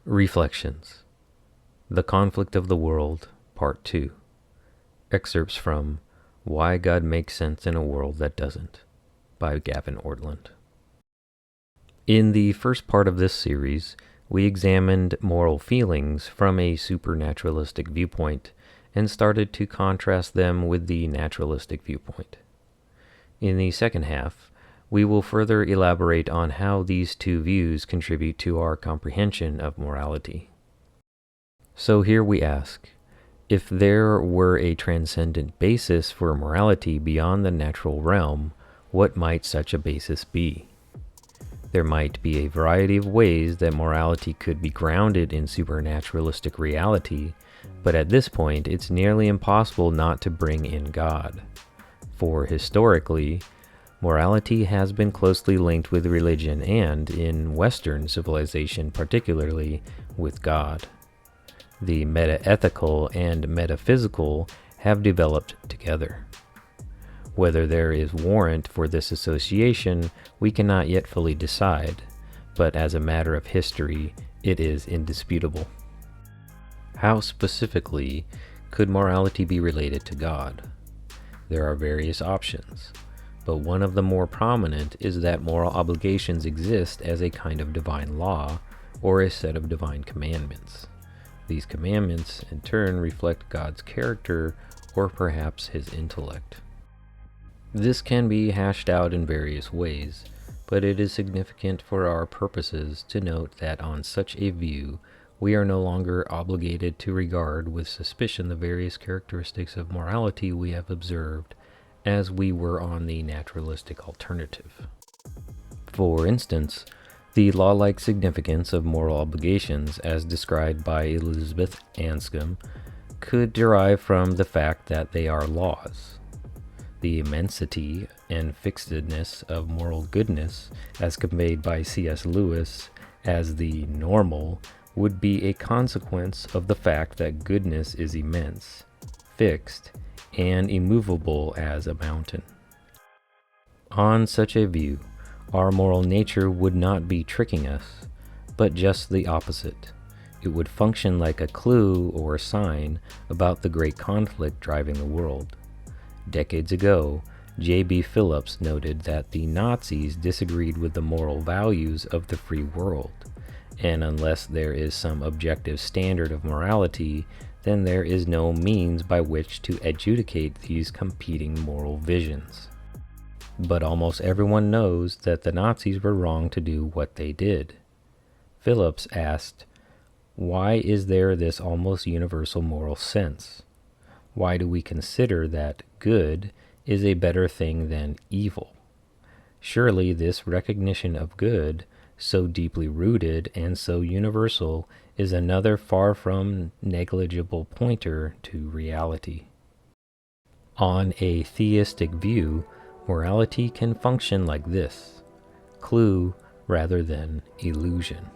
Reflections. The Conflict of the World, Part 2. Excerpts from Why God Makes Sense in a World That Doesn't, by Gavin Ortlund. In the first part of this series, we examined moral feelings from a supernaturalistic viewpoint and started to contrast them with the naturalistic viewpoint. In the second half, we will further elaborate on how these two views contribute to our comprehension of morality. So here we ask, if there were a transcendent basis for morality beyond the natural realm, what might such a basis be? There might be a variety of ways that morality could be grounded in supernaturalistic reality, but at this point it's nearly impossible not to bring in God. For historically, morality has been closely linked with religion and, in Western civilization particularly, with God. The meta-ethical and metaphysical have developed together. Whether there is warrant for this association, we cannot yet fully decide, but as a matter of history, it is indisputable. How specifically could morality be related to God? There are various options, but one of the more prominent is that moral obligations exist as a kind of divine law or a set of divine commandments. These commandments, in turn, reflect God's character or perhaps his intellect. This can be hashed out in various ways, but it is significant for our purposes to note that on such a view, we are no longer obligated to regard with suspicion the various characteristics of morality we have observed, as we were on the naturalistic alternative. For instance, the law-like significance of moral obligations, as described by Elizabeth Anscombe, could derive from the fact that they are laws. The immensity and fixedness of moral goodness, as conveyed by C.S. Lewis as the normal, would be a consequence of the fact that goodness is immense, fixed, and immovable as a mountain. On such a view, our moral nature would not be tricking us, but just the opposite. It would function like a clue or a sign about the great conflict driving the world. Decades ago, J.B. Phillips noted that the Nazis disagreed with the moral values of the free world, and unless there is some objective standard of morality, then there is no means by which to adjudicate these competing moral visions. But almost everyone knows that the Nazis were wrong to do what they did. Phillips asked, why is there this almost universal moral sense? Why do we consider that good is a better thing than evil? Surely this recognition of good, so deeply rooted and so universal, is another far from negligible pointer to reality. On a theistic view, morality can function like this: clue rather than illusion.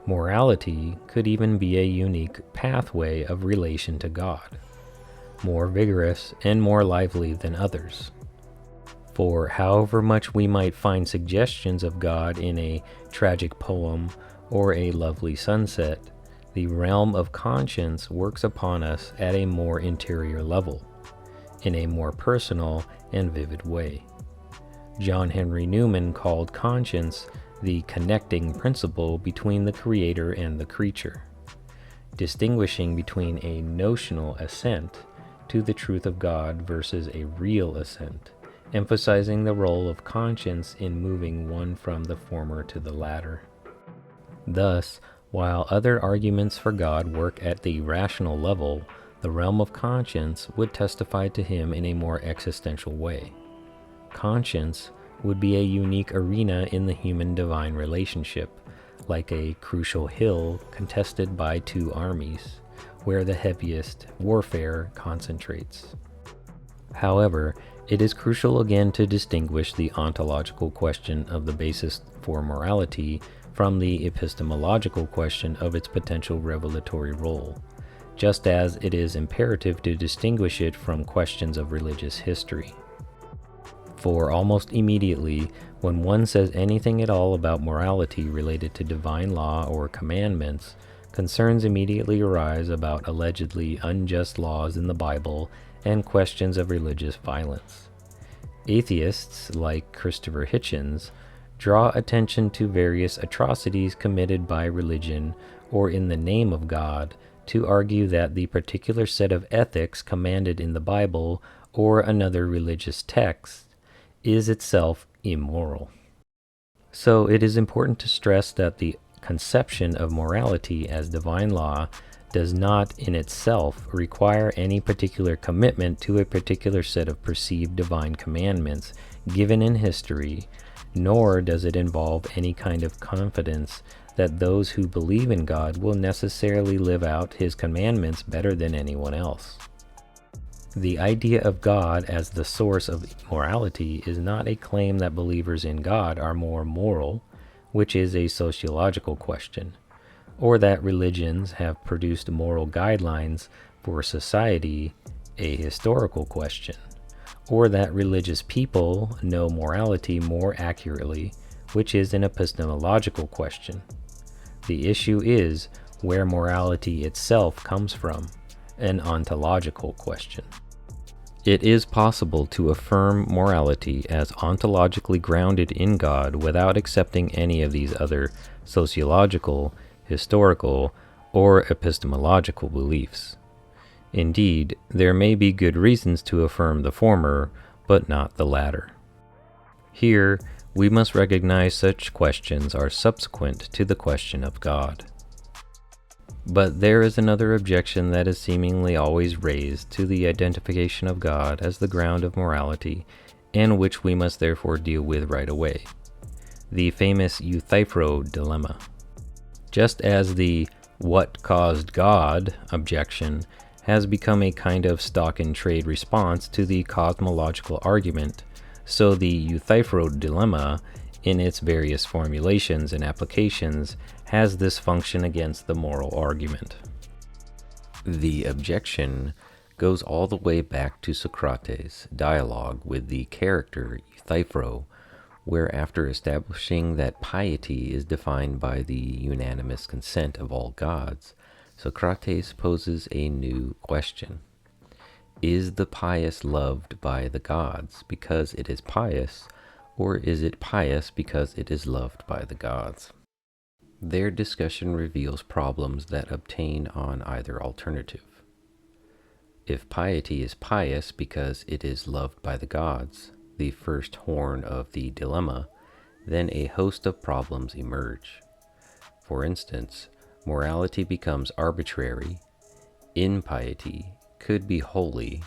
Morality could even be a unique pathway of relation to God, more vigorous and more lively than others. For however much we might find suggestions of God in a tragic poem or a lovely sunset, the realm of conscience works upon us at a more interior level, in a more personal and vivid way. John Henry Newman called conscience the connecting principle between the creator and the creature, distinguishing between a notional assent to the truth of God versus a real assent, emphasizing the role of conscience in moving one from the former to the latter. Thus, while other arguments for God work at the rational level, the realm of conscience would testify to him in a more existential way. Conscience would be a unique arena in the human-divine relationship, like a crucial hill contested by two armies, where the heaviest warfare concentrates. However, it is crucial again to distinguish the ontological question of the basis for morality from the epistemological question of its potential revelatory role, just as it is imperative to distinguish it from questions of religious history. For almost immediately, when one says anything at all about morality related to divine law or commandments, concerns immediately arise about allegedly unjust laws in the Bible and questions of religious violence. Atheists, like Christopher Hitchens, draw attention to various atrocities committed by religion or in the name of God to argue that the particular set of ethics commanded in the Bible or another religious text is itself immoral. So it is important to stress that the conception of morality as divine law does not in itself require any particular commitment to a particular set of perceived divine commandments given in history, nor does it involve any kind of confidence that those who believe in God will necessarily live out his commandments better than anyone else. The idea of God as the source of morality is not a claim that believers in God are more moral, which is a sociological question, or that religions have produced moral guidelines for society, a historical question, or that religious people know morality more accurately, which is an epistemological question. The issue is where morality itself comes from, an ontological question. It is possible to affirm morality as ontologically grounded in God without accepting any of these other sociological, historical, or epistemological beliefs. Indeed, there may be good reasons to affirm the former, but not the latter. Here, we must recognize such questions are subsequent to the question of God. But there is another objection that is seemingly always raised to the identification of God as the ground of morality, and which we must therefore deal with right away: the famous Euthyphro dilemma. Just as the "what caused God" objection has become a kind of stock-in-trade response to the cosmological argument, so the Euthyphro dilemma, in its various formulations and applications, has this function against the moral argument. The objection goes all the way back to Socrates' dialogue with the character Euthyphro, where after establishing that piety is defined by the unanimous consent of all gods, Socrates poses a new question. Is the pious loved by the gods because it is pious, or is it pious because it is loved by the gods? Their discussion reveals problems that obtain on either alternative. If piety is pious because it is loved by the gods, the first horn of the dilemma, then a host of problems emerge. For instance, morality becomes arbitrary. Impiety could be holy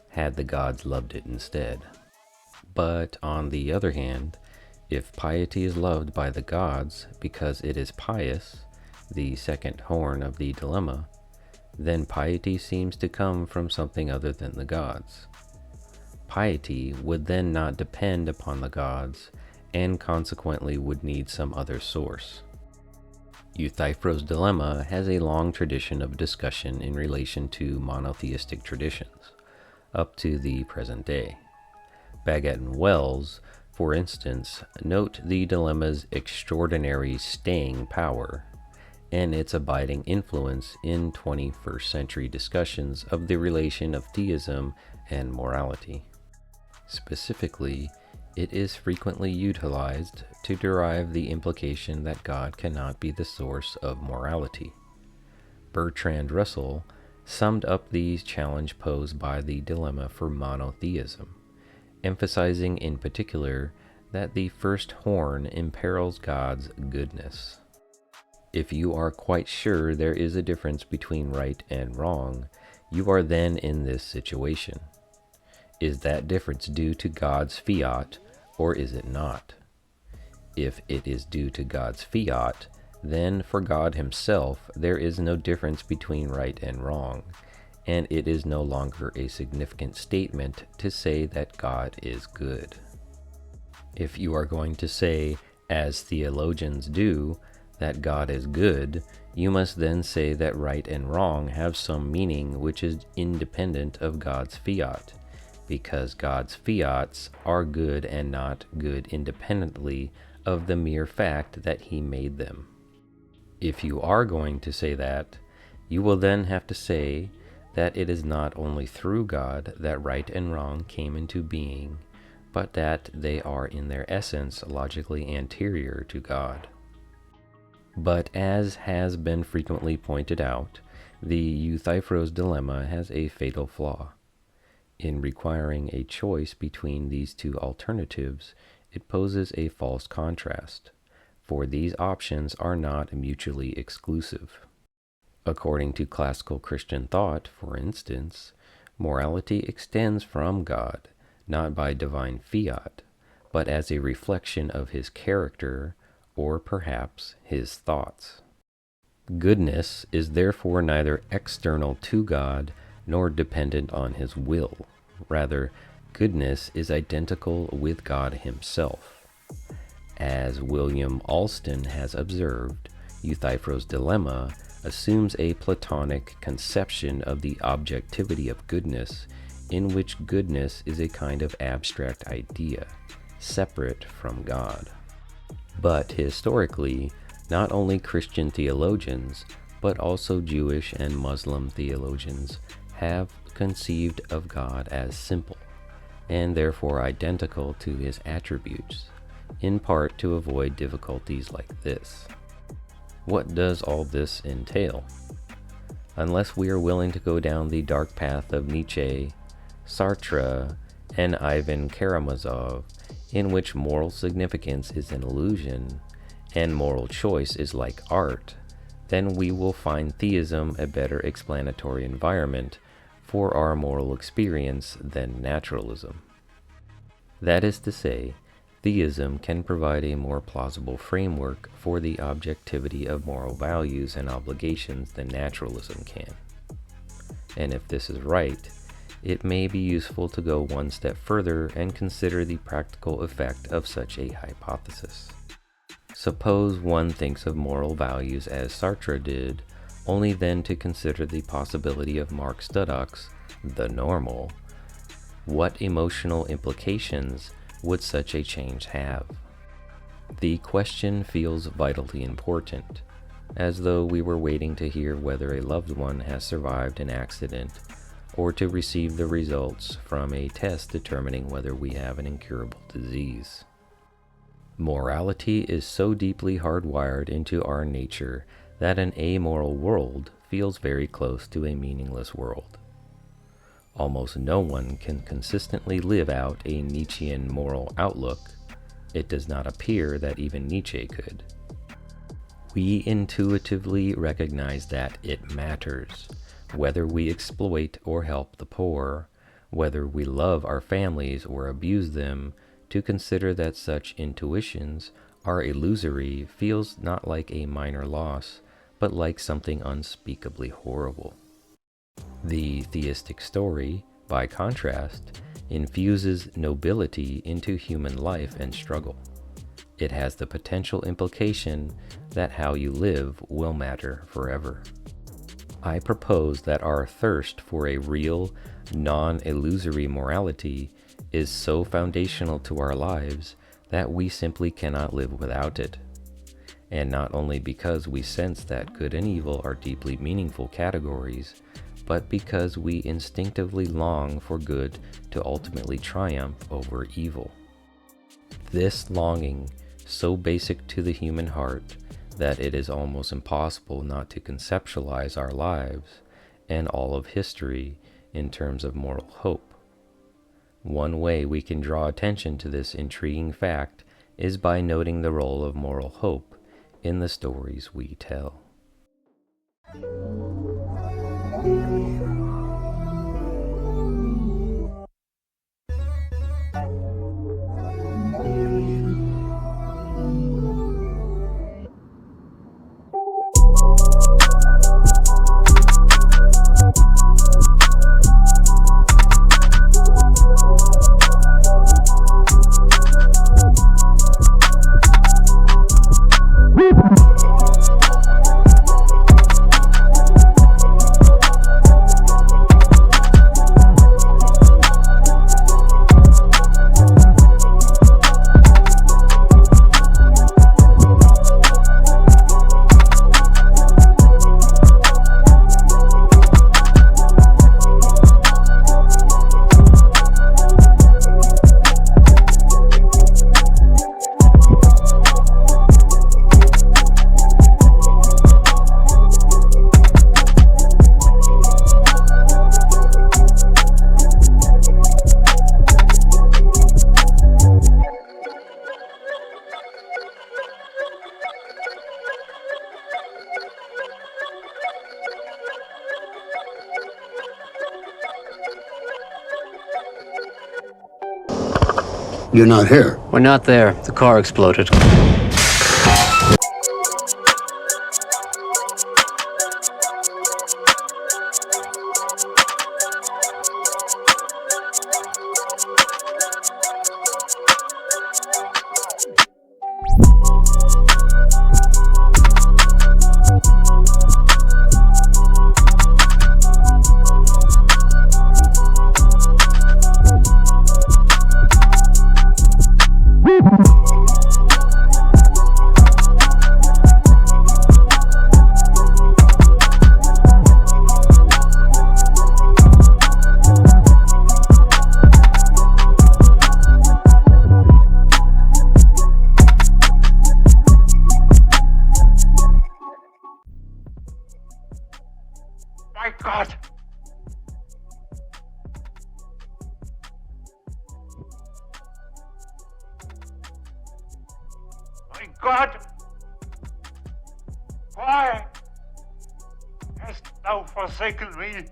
had the gods loved it instead. But on the other hand, if piety is loved by the gods because it is pious, the second horn of the dilemma, then piety seems to come from something other than the gods. Piety would then not depend upon the gods, and consequently would need some other source. Euthyphro's dilemma has a long tradition of discussion in relation to monotheistic traditions, up to the present day. Bagot and Wells, for instance, note the dilemma's extraordinary staying power and its abiding influence in 21st century discussions of the relation of theism and morality. Specifically, it is frequently utilized to derive the implication that God cannot be the source of morality. Bertrand Russell summed up the challenge posed by the dilemma for monotheism, emphasizing in particular that the first horn imperils God's goodness. If you are quite sure there is a difference between right and wrong, you are then in this situation. Is that difference due to God's fiat, or is it not? If it is due to God's fiat, then for God himself there is no difference between right and wrong, and it is no longer a significant statement to say that God is good. If you are going to say, as theologians do, that God is good, you must then say that right and wrong have some meaning which is independent of God's fiat, because God's fiats are good and not good independently of the mere fact that he made them. If you are going to say that, you will then have to say that it is not only through God that right and wrong came into being, but that they are in their essence logically anterior to God. But as has been frequently pointed out, the Euthyphro's dilemma has a fatal flaw. In requiring a choice between these two alternatives, it poses a false contrast, for these options are not mutually exclusive. According to classical Christian thought, for instance, morality extends from God, not by divine fiat, but as a reflection of his character, or perhaps his thoughts. Goodness is therefore neither external to God nor dependent on his will. Rather, goodness is identical with God himself. As William Alston has observed, Euthyphro's dilemma assumes a Platonic conception of the objectivity of goodness, in which goodness is a kind of abstract idea, separate from God. But historically, not only Christian theologians, but also Jewish and Muslim theologians have conceived of God as simple, and therefore identical to his attributes, in part to avoid difficulties like this. What does all this entail? Unless we are willing to go down the dark path of Nietzsche, Sartre, and Ivan Karamazov, in which moral significance is an illusion, and moral choice is like art, then we will find theism a better explanatory environment for our moral experience than naturalism. That is to say, theism can provide a more plausible framework for the objectivity of moral values and obligations than naturalism can. And if this is right, it may be useful to go one step further and consider the practical effect of such a hypothesis. Suppose one thinks of moral values as Sartre did, only then to consider the possibility of Mark Studdock's the normal. What emotional implications would such a change have? The question feels vitally important, as though we were waiting to hear whether a loved one has survived an accident, or to receive the results from a test determining whether we have an incurable disease. Morality is so deeply hardwired into our nature that an amoral world feels very close to a meaningless world. Almost no one can consistently live out a Nietzschean moral outlook. It does not appear that even Nietzsche could. We intuitively recognize that it matters, whether we exploit or help the poor, whether we love our families or abuse them. To consider that such intuitions are illusory feels not like a minor loss, but like something unspeakably horrible. The theistic story, by contrast, infuses nobility into human life and struggle. It has the potential implication that how you live will matter forever. I propose that our thirst for a real, non-illusory morality is so foundational to our lives that we simply cannot live without it. And not only because we sense that good and evil are deeply meaningful categories, but because we instinctively long for good to ultimately triumph over evil. This longing, so basic to the human heart that it is almost impossible not to conceptualize our lives and all of history in terms of moral hope. One way we can draw attention to this intriguing fact is by noting the role of moral hope in the stories we tell. You're not here. We're not there. The car exploded. My God! My God! Why hast thou forsaken me?